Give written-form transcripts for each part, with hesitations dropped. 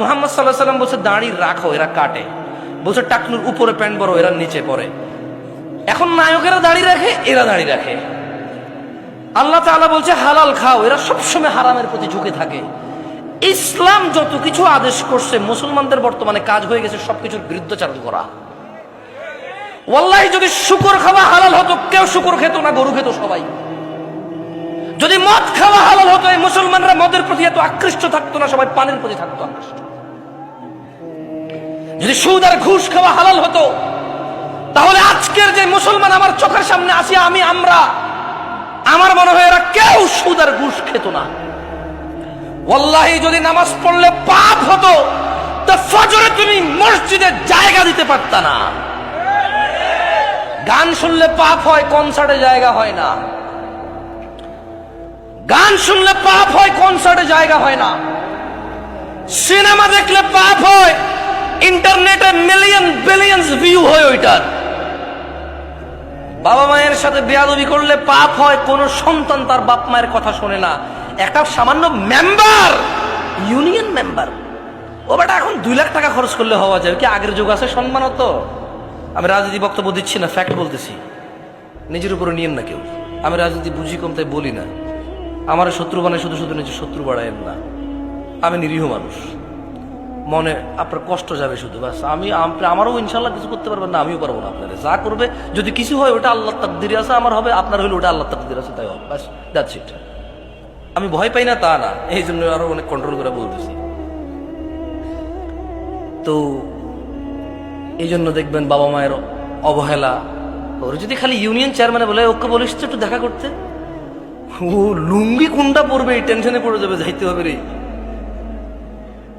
মুহাম্মদ সাল্লাল্লাহু আলাইহি ওয়াসাল্লাম বলছে দাড়ি রাখো, এরা কাটে। বলছে টাকনুর উপরে প্যান্ট বড়, এরা নিচে পড়ে। এখন নায়কেরা দাড়ি রাখে, এরা দাড়ি রাখে। আল্লাহ তাআলা বলছে হালাল খাও, এরা সবসময় হারামের প্রতি ঝুঁকে থাকে। ইসলাম যত কিছু আদেশ করছে, মুসলমানদের বর্তমানে কাজ হয়ে গেছে সবকিছুর বিরুদ্ধাচরণ করা। ওয়াল্লাহি যদি শুকর খাওয়া হালাল হতো, কেউ শুকর খেত না, গরু খেত সবাই। যদি মদ খাওয়া হালাল হতো, এই মুসলমানরা মদের প্রতি এত আকৃষ্ট থাকতো না, সবাই পানের প্রতি থাকতো আকৃষ্ট। যদি সুদ আর ঘুষ খাওয়া হালাল হতো, তাহলে আজকের যে মুসলমান আমার চোখের সামনে আসি, আমরা আমার মনে হয় এরা কেউ সুদ আর ঘুষ খেত না। ওয়াল্লাহি যদি নামাজ পড়লে পাপ হতো, তো ফজরে তুমি মসজিদে জায়গা দিতে পারতা না। গান শুনলে পাপ হয়, কনসার্টে জায়গা হয় না। গান শুনলে পাপ হয়, কনসার্টে জায়গা হয় না। সিনেমা দেখলে পাপ হয়, ইন্টারনেটে মিলিয়ন বিলিয়নস ভিউ হয় ওইটার। বাবা মায়ের সাথে বেয়াদবি করলে পাপ হয়, কোন সন্তান তার বাপ মায়ের কথা শোনে না। একটা সামান্য মেম্বার, ইউনিয়ন মেম্বার, ও বেটা এখন 2 লাখ টাকা খরচ করলে হওয়া যায়। কি আগের যুগ আছে সম্মান হতো? আমি রাজনীতি বক্তব্য দিচ্ছি না, ফ্যাক্ট বলতেছি। নিজের উপরে নিয়েন না কেউ। আমি রাজনীতি বুঝি কম, তাই বলি না। আমার শত্রু বানায় শুধু শুধু নিজের শত্রু বাড়ায়েন না। আমি নিরীহ মানুষ, মনে আপনার কষ্ট যাবে শুধু, বাস। আমারও ইনশাল্লাহ কিছু করতে পারবেন না, আমিও পারবো না। আপনারা যা করবে, যদি কিছু হয় ওটা আল্লাহর তাকদীরে আছে, আমার হবে, আপনার হলে ওটা আল্লাহর তাকদীরে আছে, তাই হবে, বাস, দ্যাটস ইট। আমি ভয় পাই না তা না, এই জন্য আরো অনেক কন্ট্রোল করে বলতেছি। তো এই জন্য দেখবেন বাবা মায়ের অবহেলা। ওর যদি খালি ইউনিয়ন চেয়ারম্যানে বলে ওকে বলিস তো একটু দেখা করতে, ও লুঙ্গি কোনটা পড়বে এই টেনশনে পড়ে যাবে, যাইতে হবে রে।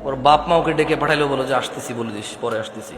ওর বাপ মা ওকে ডেকে পাঠাইলেও বলো যে আসতেছি, বলে দিস পরে আসতেছি।